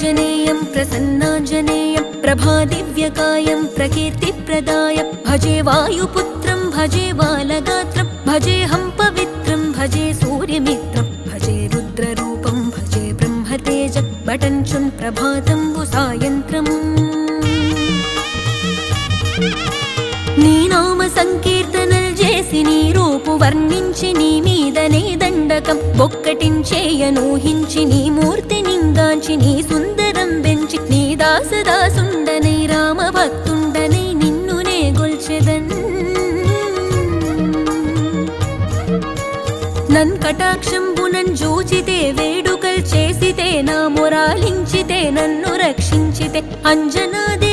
आञ्जनेयं प्रसन्नाञ्जनेयं प्रभादिव्यकायं प्रकीर्तिप्रदाय भजे वायुपुत्रं भजे बालगात्रं भजेऽहं पवित्रं भजे सूर्यमित्रं भजे रुद्ररूपं भजे ब्रह्मतेज बटञ्चुन् प्रभातं सायन्त्रम् నీ నామ సంకీర్తనలు చేసి నీ రూపు వర్ణించి నీ మీదనే దండకం ఒక్కటించేయనూహించి నీ మూర్తి నింగాంచి నీ సుందరం పెంచి నీ దాసదాసుండనై రామభక్తుండనై నిన్నునే గొల్చెదన్ నన్ కటాక్షంబునన్ జూచితే వేడుకల్ చేసితే నా మొరాలించితే నన్ను రక్షించితే అంజనాది